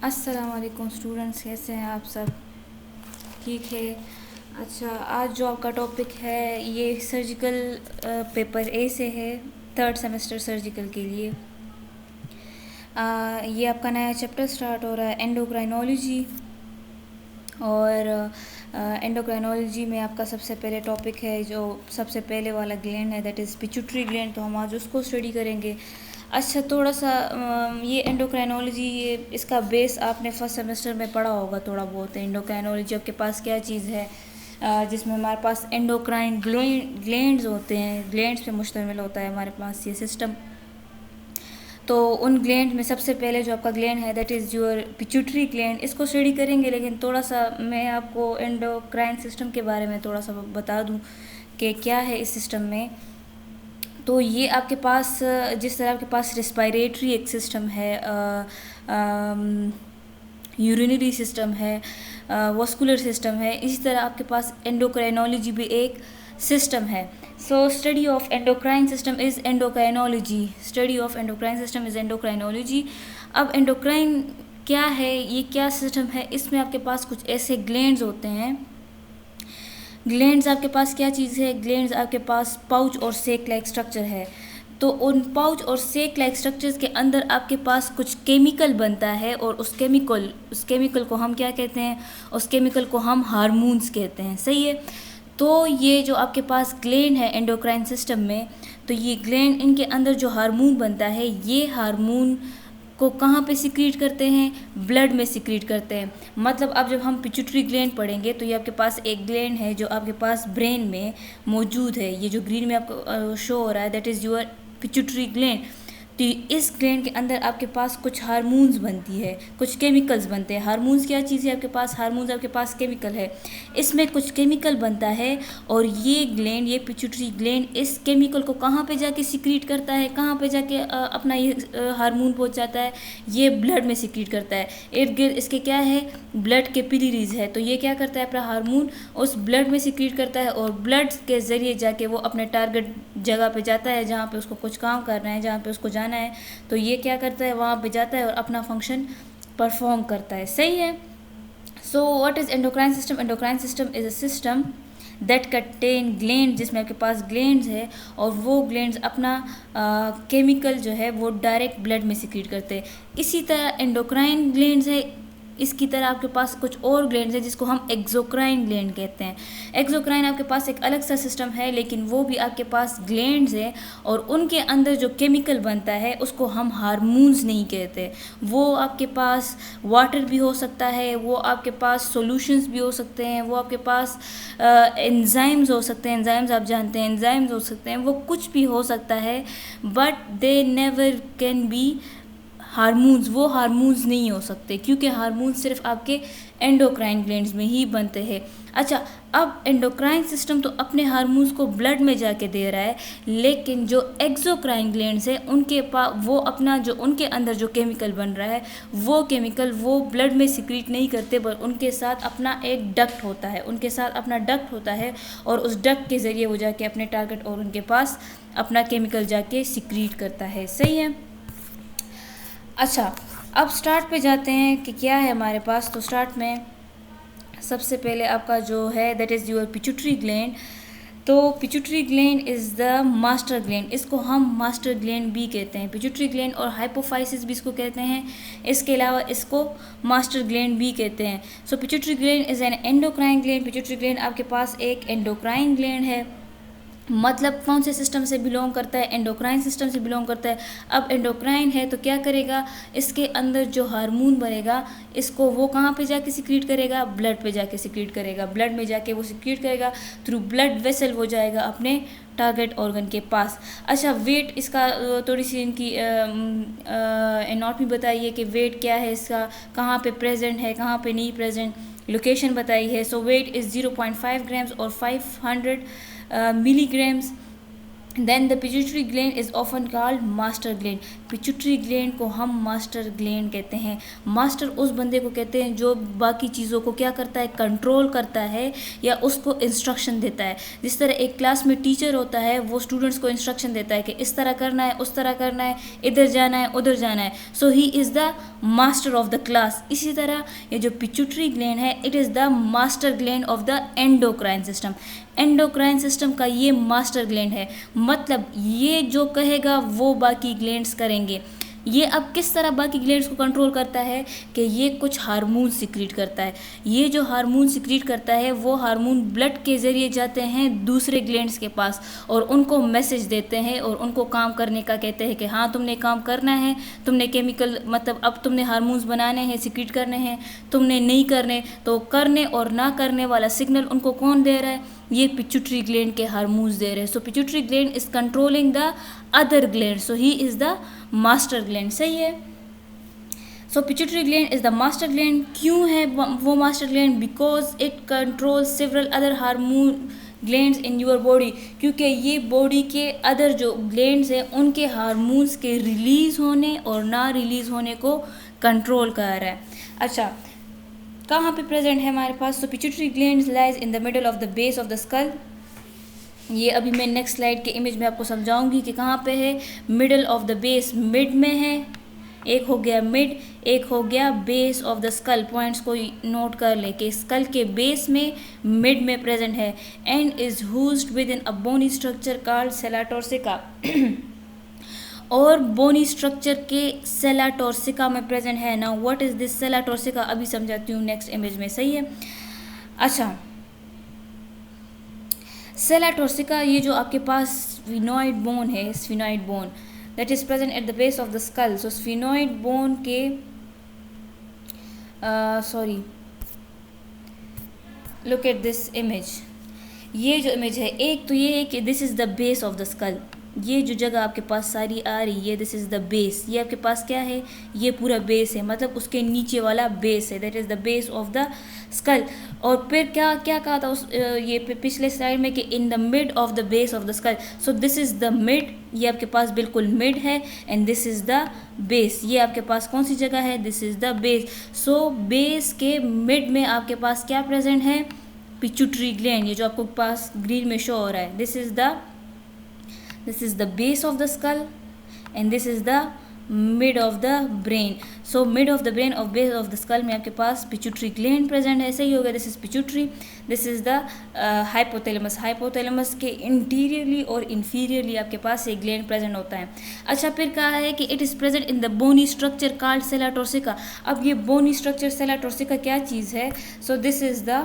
अस्सलाम वालेकुम स्टूडेंट्स, कैसे हैं आप सब? ठीक है। अच्छा, आज जो आपका टॉपिक है ये सर्जिकल पेपर ए से है, थर्ड सेमेस्टर सर्जिकल के लिए। ये आपका नया चैप्टर स्टार्ट हो रहा है, एंडोक्राइनोलॉजी। और एंडोक्राइनोलॉजी में आपका सबसे पहले टॉपिक है, जो सबसे पहले वाला ग्लैंड है, दैट इज़ पिट्यूटरी ग्लैंड। तो हम आज उसको स्टडी करेंगे। अच्छा, थोड़ा सा ये एंडोक्राइनोलॉजी, ये इसका बेस आपने फर्स्ट सेमेस्टर में पढ़ा होगा थोड़ा बहुत। एंडोक्राइनोलॉजी आपके पास क्या चीज़ है, जिसमें हमारे पास एंडोक्राइन ग्लैंड्स होते हैं, ग्लैंड्स पे मुश्तमिल होता है हमारे पास ये सिस्टम। तो उन ग्लैंड में सबसे पहले जो आपका ग्लैंड है, that is your pituitary gland, इसको स्टडी करेंगे। लेकिन थोड़ा सा मैं आपको एंडोक्राइन सिस्टम के बारे में थोड़ा सा बता दूं कि क्या है इस सिस्टम में। तो ये आपके पास, जिस तरह आपके पास रेस्पिरेटरी एक सिस्टम है, यूरिनरी सिस्टम है, वस्कुलर सिस्टम है, इसी तरह आपके पास एंडोक्राइनोलॉजी भी एक सिस्टम है। So study of endocrine system is endocrinology. Study of endocrine system is endocrinology. अब एंडोक्राइन क्या है, ये क्या सिस्टम है? इसमें आपके पास कुछ ऐसे ग्लैंड्स होते हैं। ग्लैंड्स आपके पास क्या चीज़ है? ग्लैंड्स आपके पास पाउच और सेक लाइक स्ट्रक्चर है। तो उन पाउच और सेक लाइक स्ट्रक्चर्स के अंदर आपके पास कुछ केमिकल बनता है, और उस केमिकल को हम क्या कहते हैं? उस केमिकल को हम हार्मोन्स कहते हैं। सही है। तो ये जो आपके पास ग्लैंड है एंडोक्राइन सिस्टम में, तो ये ग्लैंड, इनके अंदर जो हार्मोन बनता है, ये हार्मोन को कहाँ पे सिक्रीट करते हैं? ब्लड में सिक्रीट करते हैं। मतलब अब जब हम पिट्यूटरी ग्लैंड पढ़ेंगे, तो ये आपके पास एक ग्लैंड है जो आपके पास ब्रेन में मौजूद है। ये जो ग्रीन में आपको शो हो रहा है, that is your pituitary gland. तो इस ग्लैंड के अंदर आपके पास कुछ हार्मोन्स बनती है, कुछ केमिकल्स बनते हैं। हार्मोन्स क्या चीज़ है आपके पास? हार्मोन्स आपके पास केमिकल है। इसमें कुछ केमिकल बनता है, और ये ग्लैंड, ये पिट्यूटरी ग्लैंड, इस केमिकल को कहाँ पे जाके सिक्रीट करता है? कहाँ पे जाके अपना ये हार्मोन पहुँच जाता है? ये ब्लड में सिक्रीट करता है। इर्द गिर्द इसके क्या है? ब्लड कैपिलरीज है। तो ये क्या करता है? अपना हार्मोन उस ब्लड में सिक्रीट करता है, और ब्लड के ज़रिए जाके वो अपने टारगेट जगह पे जाता है, जहाँ पे उसको कुछ काम करना है, जहाँ पे उसको जाना है। तो ये क्या करता है? वहाँ पे जाता है और अपना फंक्शन परफॉर्म करता है। सही है। So what is endocrine system? Endocrine system is a system that contain gland, जिसमें आपके पास ग्लैंड्स है, और वो ग्लैंड्स अपना केमिकल जो है वो डायरेक्ट ब्लड में सिक्रीट करते हैं। इसी तरह एंडोक्राइन ग्लैंड्स है, इसकी तरह आपके पास कुछ और ग्लैंड्स है जिसको हम एक्सोक्राइन ग्लैंड कहते हैं। एक्सोक्राइन आपके पास एक अलग सा सिस्टम है, लेकिन वो भी आपके पास ग्लैंड्स है, और उनके अंदर जो केमिकल बनता है उसको हम हार्मोन्स नहीं कहते। वो आपके पास वाटर भी हो सकता है, वो आपके पास सॉल्यूशंस भी हो सकते हैं, वो आपके पास एंजाइम्स हो सकते हैं। एंजाइम्स आप जानते हैं, एंजाइम्स हो सकते हैं, वो कुछ भी हो सकता है, but they never can be hormones. वो हार्मोन्स नहीं हो सकते, क्योंकि हार्मोन्स सिर्फ आपके एंडोक्राइन ग्लैंड्स में ही बनते हैं। अच्छा, अब एंडोक्राइन सिस्टम तो अपने हार्मोन्स को ब्लड में जाके दे रहा है, लेकिन जो एक्सोक्राइन ग्लैंड्स है उनके पास, वो अपना जो उनके अंदर जो केमिकल बन रहा है, वो केमिकल वो ब्लड में सिक्रीट नहीं करते, पर उनके साथ अपना एक डक्ट होता है, उनके साथ अपना डक्ट होता है, और उस डक्ट के ज़रिए वो जाके अपने टारगेट और उनके पास अपना केमिकल जाके सिक्रीट करता है। सही है। अच्छा, अब स्टार्ट पे जाते हैं कि क्या है हमारे पास। तो स्टार्ट में सबसे पहले आपका जो है, that is your pituitary gland. तो pituitary gland is the master gland, इसको हम मास्टर ग्लैंड भी कहते हैं। पिट्यूटरी ग्लैंड और हाइपोफाइसिस भी इसको कहते हैं। इसके अलावा इसको मास्टर ग्लैंड भी कहते हैं। So pituitary gland is an endocrine gland. Pituitary gland आपके पास एक एंडोक्राइन ग्लैंड है। मतलब कौन से सिस्टम से बिलोंग करता है? एंडोक्राइन सिस्टम से बिलोंग करता है। अब एंडोक्राइन है तो क्या करेगा? इसके अंदर जो हार्मोन बनेगा, इसको वो कहाँ पे जाके सिक्रीट करेगा? ब्लड पे जाके सिक्रीट करेगा। ब्लड में जाके वो सिक्रीट करेगा, थ्रू ब्लड वेसल वो जाएगा अपने टारगेट ऑर्गन के पास। अच्छा, वेट इसका थोड़ी सी इनकी एनाटॉमी बताइए कि वेट क्या है इसका, कहाँ पे प्रेजेंट है, कहाँ पे नहीं प्रेजेंट, लोकेशन बताई है। सो वेट इज़ 0.5 ग्राम्स और 500 milligrams then the pituitary gland is often called master gland. Pituitary gland को हम मास्टर ग्लैंड कहते हैं। मास्टर उस बंदे को कहते हैं जो बाकी चीज़ों को क्या करता है, कंट्रोल करता है या उसको इंस्ट्रक्शन देता है। जिस तरह एक क्लास में टीचर होता है, वो स्टूडेंट्स को इंस्ट्रक्शन देता है कि इस तरह करना है, उस तरह करना है, इधर जाना है, उधर जाना है। So he is the master of the class. इसी तरह ये जो पिट्यूटरी ग्लैंड है, it is the master gland of the endocrine system. Endocrine system का ये मास्टर ग्लैंड है, मतलब ये जो कहेगा वो बाकी ग्लैंड्स करेंगे। ये अब किस तरह बाकी ग्लैंड्स को कंट्रोल करता है कि ये कुछ हार्मोन सिक्रीट करता है। ये जो हार्मोन सिक्रीट करता है वो हार्मोन ब्लड के ज़रिए जाते हैं दूसरे ग्लैंड्स के पास और उनको मैसेज देते हैं और उनको काम करने का कहते हैं कि हाँ तुमने काम करना है, तुमने केमिकल मतलब अब तुमने हार्मोन्स बनाने हैं, सिक्रीट करने हैं, तुमने नहीं करने। तो करने और ना करने वाला सिग्नल उनको कौन दे रहा है, ये पिट्यूटरी ग्लैंड के हार्मोन्स दे रहे हैं। So pituitary gland is controlling the other gland, so he is the master gland. सही है। So pituitary gland is the master gland. क्यों है वो master gland? Because it control several other hormone glands in your body, क्योंकि ये body के other जो glands हैं उनके हार्मोन्स के रिलीज़ होने और ना रिलीज़ होने को कंट्रोल कर रहा है। अच्छा, कहाँ पे प्रेजेंट है हमारे पास? तो pituitary gland lies in the middle of the base of the skull. ये अभी मैं नेक्स्ट स्लाइड के इमेज में आपको समझाऊंगी कि कहाँ पे है। Middle of the base, mid में है। एक हो गया मिड, एक हो गया base of the skull. Points को नोट कर ले कि स्कल के बेस में, मिड में प्रेजेंट है। And is housed within a bony structure called sella turcica. और बोनी स्ट्रक्चर के सेला टॉर्सिका में प्रेजेंट है। ना व्हाट इज दिस सेला टॉर्सिका, अभी समझाती हूँ नेक्स्ट इमेज में। सही है। अच्छा, सेला टॉर्सिका, ये जो आपके पास स्फिनोइड बोन है, sphenoid bone that is present at the base of the skull. So sphenoid bone के लुक एट दिस इमेज। ये जो इमेज है, एक तो ये है कि this is the base of the skull. ये जो जगह आपके पास सारी आ रही है, दिस इज़ द बेस। ये आपके पास क्या है, ये पूरा बेस है, मतलब उसके नीचे वाला बेस है, that is the base of the skull. और फिर क्या क्या कहा था उस ये पिछले स्लाइड में कि in the mid of the base of the skull. So this is the mid, ये आपके पास बिल्कुल मिड है। And this is the base, ये आपके पास कौन सी जगह है, this is the base. So base के मिड में आपके पास क्या प्रेजेंट है, पिट्यूटरी ग्लैंड। ये जो आपको पास ग्रीन में शो हो रहा है, this is the base of the skull and this is the mid of the brain. So mid of the brain of base of the skull में आपके पास pituitary gland present है। ऐसे ही होगा, this is pituitary, this is the hypothalamus। hypothalamus के interiorly और inferiorly आपके पास एक gland present होता है। अच्छा, फिर कहा है कि it is present in the bony structure called sella torsica। अब ये bony structure sella torsica क्या चीज़ है? So this is the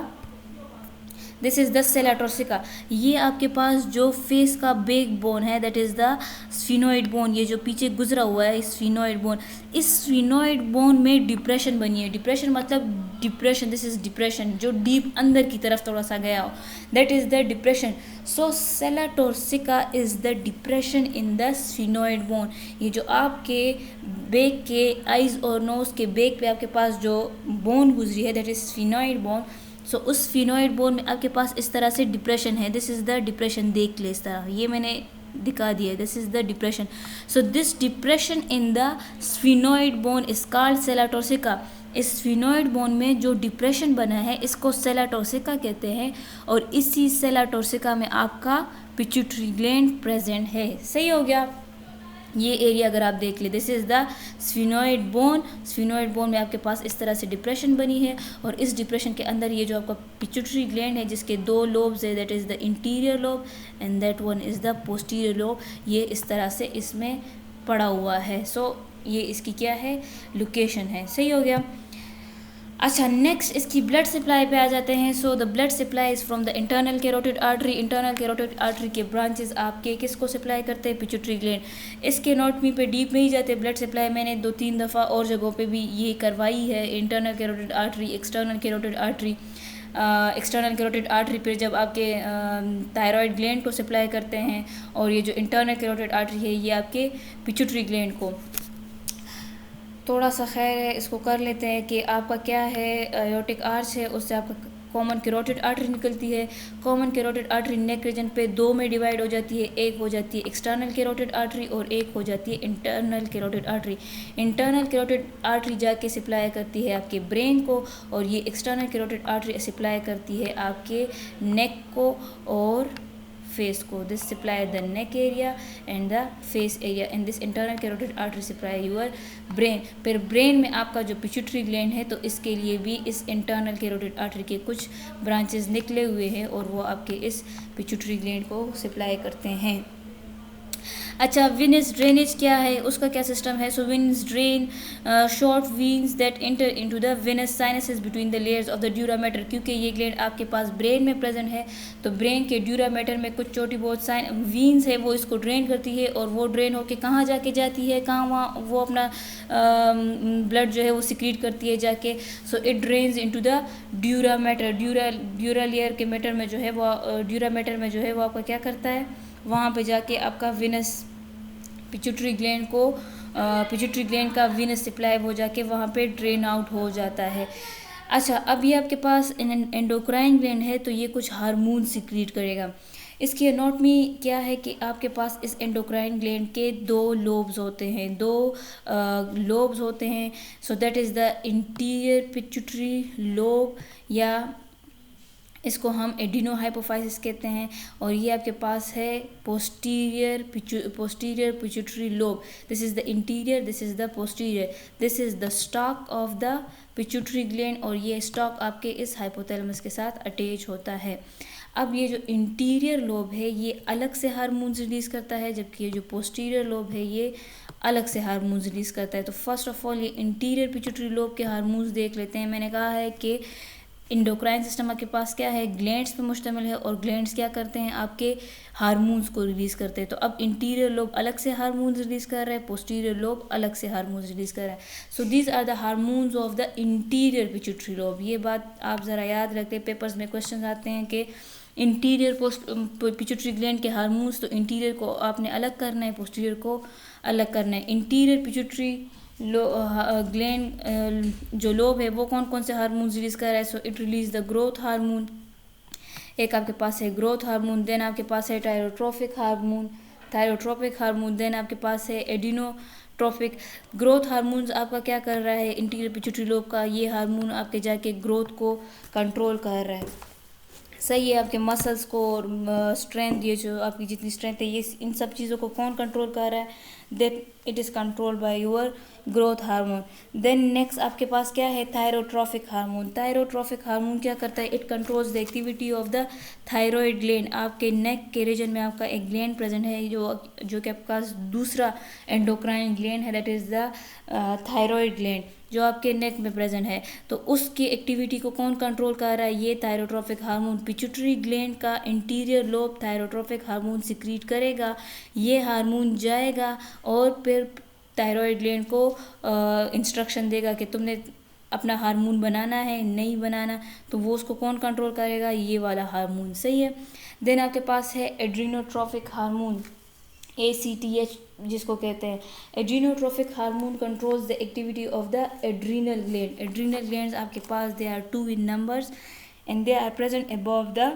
सेला टॉर्सिका। ये आपके पास जो फेस का बेक बोन है, that is the sphenoid bone. ये जो पीछे गुजरा हुआ है स्फिनोइड बोन, इस स्फिनोइड बोन में डिप्रेशन बनी है। डिप्रेशन मतलब डिप्रेशन, दिस इज़ डिप्रेशन, जो डीप अंदर की तरफ थोड़ा सा गया हो, that is the depression. So sella turcica is the depression in the sphenoid bone. ये जो आपके बेक के आइज़ और नोज़ के बेक पे आपके पास जो बोन गुजरी है, दैट इज़ स्फिनोइड बोन। सो उस स्फिनोइड बोन में आपके पास इस तरह से डिप्रेशन है। दिस इज़ द डिप्रेशन, देख ले इस तरह, ये मैंने दिखा दिया है, this is the depression. So this depression in the sphenoid bone is called sella turcica. इस स्फिनोइड बोन में जो डिप्रेशन बना है इसको सेला टॉर्सिका कहते हैं। और इसी सेला टॉर्सिका में आपका पिट्यूटरी ग्लैंड प्रेजेंट है। सही हो गया। ये एरिया अगर आप देख ले, this is the sphenoid bone. Sphenoid bone में आपके पास इस तरह से डिप्रेशन बनी है और इस डिप्रेशन के अंदर ये जो आपका पिट्यूटरी ग्लैंड है जिसके दो लोब्स है, that is the anterior lobe and that one is the posterior lobe, ये इस तरह से इसमें पड़ा हुआ है। सो ये इसकी क्या है, लोकेशन है। सही हो गया। अच्छा, नेक्स्ट इसकी ब्लड सप्लाई पे आ जाते हैं। So the blood supply is from the internal carotid artery. Internal carotid artery के ब्रांचेस आपके किसको सप्लाई करते हैं, पिट्यूटरी ग्लैंड। इसके एनाटॉमी पे डीप नहीं जाते ब्लड सप्लाई, मैंने 2-3 दफ़ा और जगहों पे भी ये करवाई है। Internal carotid artery, external carotid artery. External carotid artery पर जब आपके थायराइड ग्लैंड को सप्लाई करते हैं, और ये जो इंटरनल कैरोटिड आर्टरी है ये आपके पिट्यूटरी ग्लैंड को। थोड़ा सा खैर है, इसको कर लेते हैं कि आपका क्या है, एयोटिक आर्च है, उससे आपका कॉमन कैरोटिड आर्टरी निकलती है। Common carotid artery neck region पे दो में डिवाइड हो जाती है, एक हो जाती है एक्सटर्नल कैरोटिड आर्टरी और एक हो जाती है internal carotid artery. Internal carotid artery जाके सप्लाई करती है आपके ब्रेन को और ये एक्सटर्नल कैरोटिड आर्टरी सप्लाई करती है आपके नेक को और फेस को। This supply the neck area and the face area and this internal carotid artery supply your brain. फिर ब्रेन में आपका जो पिट्यूटरी ग्लैंड है तो इसके लिए भी इस इंटरनल कैरोटिड आर्टरी के कुछ ब्रांचेस निकले हुए हैं और वो आपके इस पिट्यूटरी ग्लैंड को सप्लाई करते हैं। अच्छा, विनस ड्रेनेज क्या है, उसका क्या सिस्टम है? So venous drain short veins that enter into the venous sinuses between the layers of the dura mater. क्योंकि ये ग्लैंड आपके पास ब्रेन में प्रेजेंट है तो ब्रेन के ड्यूरा मैटर में कुछ छोटी बहुत वीन्स है वो इसको ड्रेन करती है और वो ड्रेन होके कहाँ जाके जाती है, कहाँ वहाँ वो अपना ब्लड जो है वो सिक्रीट करती है जाके। So it drains into the dura matter. Dura layer के मैटर में जो है वो ड्यूरा मैटर में जो है वो आपका क्या करता है, वहाँ पे जाके आपका विनस पिट्यूटरी ग्लैंड को पिट्यूटरी ग्लैंड का विनस सप्लाई हो जाके वहाँ पे ड्रेन आउट हो जाता है। अच्छा, अब ये आपके पास एंडोक्राइन ग्लैंड है तो ये कुछ हार्मोन सिक्रीट करेगा। इसकी एनाटॉमी क्या है कि आपके पास इस एंडोक्राइन ग्लैंड के दो लोब्स होते हैं, लोब्स होते हैं। So that is the interior pituitary lobe या इसको हम एडिनोहाइपोफाइसिस कहते हैं और ये आपके पास है posterior pituitary lobe. This is the interior, this is the posterior, this is the stock of the pituitary gland और ये स्टॉक आपके इस हाइपोथैलेमस के साथ अटैच होता है। अब ये जो इंटीरियर लोब है ये अलग से हार्मोन्स रिलीज़ करता है जबकि ये जो पोस्टीरियर लोब है ये अलग से हार्मोन्स रिलीज़ करता है। तो फर्स्ट ऑफ ऑल ये इंटीरियर पिट्यूटरी लोब के हार्मोन्स देख लेते हैं। मैंने कहा है कि इंडोक्राइन सिस्टम आपके पास क्या है, ग्लैंड्स पे मुश्तमिल है और ग्लैंड्स क्या करते हैं, आपके हार्मोन्स को रिलीज़ करते हैं। तो अब इंटीरियर लोब अलग से हार्मोन्स रिलीज़ कर रहा है, पोस्टीरियर लोब अलग से हार्मोन्स रिलीज़ कर रहा है। So these are the hormones of the interior pituitary lobe. ये बात आप ज़रा याद रखते हैं, पेपर्स में क्वेश्चन आते हैं कि इंटीरियर पिट्यूटरी ग्लैंड के हार्मोन्स, तो इंटीरियर को आपने अलग करना है, पोस्टीरियर को अलग करना है। इंटीरियर पिट्यूटरी ग्लैंड जो लोब है वो कौन कौन से हार्मोन्स रिलीज़ कर रहा है? So it release the growth hormone, एक आपके पास है ग्रोथ हार्मोन, देन आपके पास है थायरोट्रोपिक हार्मोन, देन आपके पास है एडिनोट्रोपिक। ग्रोथ हार्मोन्स आपका क्या कर रहा है, इंटीरियर पिट्यूटरी लोब का ये हार्मोन आपके जाके ग्रोथ को कंट्रोल कर रहा है। सही है, आपके मसल्स को और स्ट्रेंथ, ये जो आपकी जितनी स्ट्रेंथ है ये इन सब चीज़ों को कौन कंट्रोल कर रहा है? That it is controlled by your growth hormone. Then next आपके पास क्या है, थायरोट्रोपिक हार्मोन। थायरोट्रोपिक हार्मोन क्या करता है, it controls the activity of the thyroid gland. आपके नेक के रीजन में आपका एक ग्लैंड प्रेजेंट है जो कि आपके पास दूसरा एंडोक्राइन ग्लैंड है, that is the thyroid gland जो आपके नेक में प्रेजेंट है। तो उसकी एक्टिविटी को कौन कंट्रोल कर रहा है, ये थायरोट्रोपिक हार्मोन। पिट्यूटरी ग्लैंड का interior lobe thyrotropic hormone secrete करेगा, ये हार्मोन जाएगा और फिर थायरॉयड ग्लैंड को इंस्ट्रक्शन देगा कि तुमने अपना हार्मोन बनाना है नहीं बनाना, तो वो उसको कौन कंट्रोल करेगा, ये वाला हार्मोन। सही है। देन आपके पास है एड्रीनोट्रोपिक हार्मोन, ACTH जिसको कहते हैं। Adrenotropic hormone controls the activity of the adrenal gland. Adrenal glands आपके पास they are 2 in numbers and they are present above the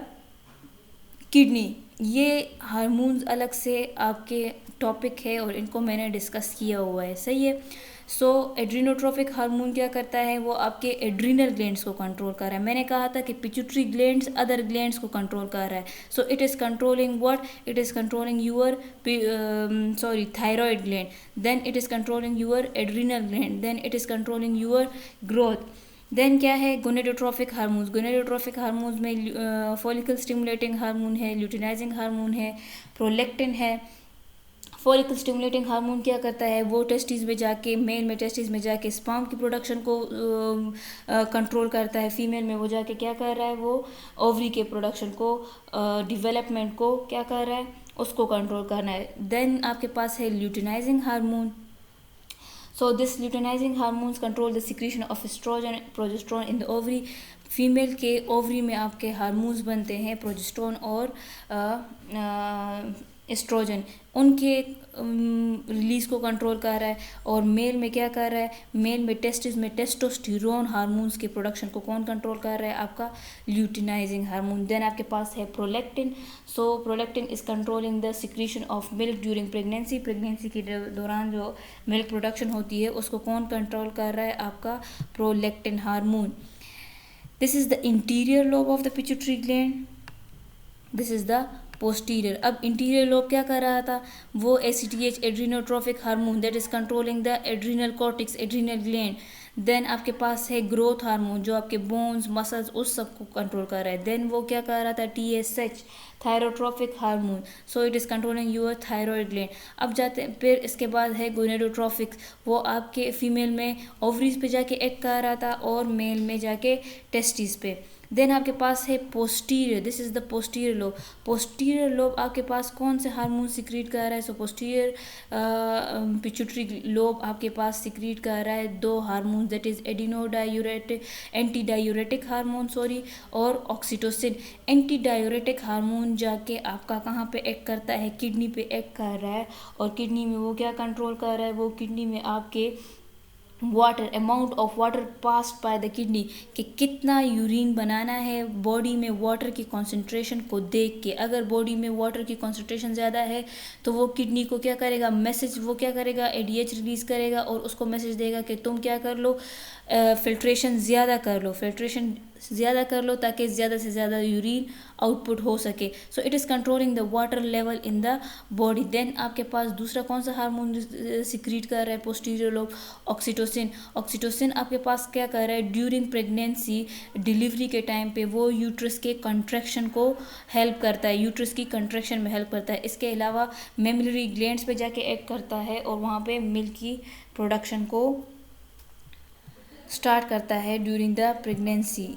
kidney. ये हार्मोन्स अलग से आपके टॉपिक है और इनको मैंने डिस्कस किया हुआ है। सही है। सो एड्रीनोट्रोपिक हार्मोन क्या करता है, वो आपके एड्रीनल ग्लैंड्स को कंट्रोल कर रहा है। मैंने कहा था कि पिट्यूटरी ग्लैंड्स अदर ग्लैंड्स को कंट्रोल कर रहा है। So it is controlling what, it is controlling your thyroid gland, then it is controlling your adrenal gland, then it is controlling your growth. देन क्या है, गोनेडोट्रोपिक हार्मोन्स। गोनेडोट्रोपिक हार्मोन्स में follicle stimulating hormone है, luteinizing hormone है, prolactin है। Follicle stimulating hormone क्या करता है, वो टेस्टिस में जाके, मेल में टेस्टिस में जाके स्पर्म की प्रोडक्शन को कंट्रोल करता है। फीमेल में वो जाके क्या कर रहा है, वो ओवरी के प्रोडक्शन को, डेवलपमेंट को क्या कर रहा है, उसको कंट्रोल करना है। देन आपके पास है luteinizing hormone. So this luteinizing hormones control the secretion of estrogen and progesterone in the ovary. Female के ओवरी में आपके हार्मोन्स बनते हैं प्रोजेस्टेरोन और एस्ट्रोजन, उनके रिलीज़ को कंट्रोल कर रहा है। और मेल में क्या कर रहा है, मेल में टेस्टिस में टेस्टोस्टेरोन हार्मोन्स के प्रोडक्शन को कौन कंट्रोल कर रहा है, आपका ल्यूटिनाइजिंग हार्मोन। देन आपके पास है prolactin. So prolactin is controlling the secretion of milk during pregnancy. Pregnancy के दौरान जो मिल्क प्रोडक्शन होती है उसको कौन कंट्रोल कर रहा है, आपका prolactin hormone. This is the anterior lobe of the pituitary gland, this is the posterior. अब इंटीरियर लोब क्या कर रहा था, वो ACTH adrenotrophic hormone that is controlling the adrenal cortex, adrenal gland. Then आपके पास है ग्रोथ हार्मोन जो आपके बोन्स मसल्स उस सब को कंट्रोल कर रहा है। देन वो क्या कर रहा था, TSH thyrotrophic hormone, so it is controlling your thyroid gland. अब जाते हैं फिर इसके बाद है गोनेडोट्रोफिक, वो आपके फीमेल में ओवरीज पे जाके एक्ट कर रहा था और मेल में जाके टेस्टिस पे। देन आपके पास है posterior, this is the posterior lobe. Posterior lobe आपके पास कौन से हार्मोन सिक्रीट कर रहा है, सो पोस्टीरियर पिट्यूटरी लोब आपके पास सिक्रीट कर रहा है दो hormone that is antidiuretic, anti diuretic hormone sorry, और ऑक्सीटोसिन। एंटी डायूरेटिक हार्मोन जाके आपका कहाँ पे एक्ट करता है, किडनी पे एक्ट कर रहा है। और किडनी में वो क्या कंट्रोल कर रहा है, वो किडनी में आपके water, amount of water passed by the kidney, कि कितना यूरिन बनाना है बॉडी में वाटर की कॉन्सेंट्रेशन को देख के। अगर बॉडी में वाटर की कॉन्सेंट्रेशन ज़्यादा है तो वो किडनी को क्या करेगा, मैसेज वो क्या करेगा, ADH रिलीज़ करेगा और उसको मैसेज देगा कि तुम क्या कर लो, फिल्ट्रेशन ज़्यादा कर लो, फिल्ट्रेशन ज़्यादा कर लो ताकि ज़्यादा से ज़्यादा यूरिन आउटपुट हो सके। So it is controlling the water level in the body. Then आपके पास दूसरा कौन सा हार्मोन सिक्रीट कर रहा है पोस्टीरियर लोब, ऑक्सीटोसिन। ऑक्सीटोसिन आपके पास क्या कर रहा है, ड्यूरिंग प्रेगनेंसी डिलीवरी के टाइम पे वो यूट्रस के कंट्रैक्शन को हेल्प करता है, यूट्रस की कंट्रैक्शन में हेल्प करता है। इसके अलावा मेमोरी ग्लैंड्स पे जाके एक्ट करता है और वहाँ पे मिल्क की प्रोडक्शन को स्टार्ट करता है ड्यूरिंग द प्रेगनेंसी।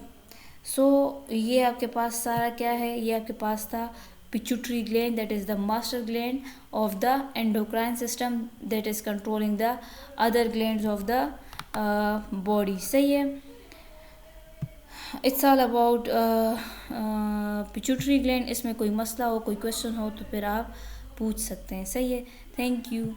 सो ये आपके पास सारा क्या है, ये आपके पास था pituitary gland that is the master gland of the endocrine system that is controlling the other glands of the body. सही है, it's all about pituitary gland. इसमें कोई मसला हो, कोई क्वेश्चन हो तो फिर आप पूछ सकते हैं। सही है, थैंक यू।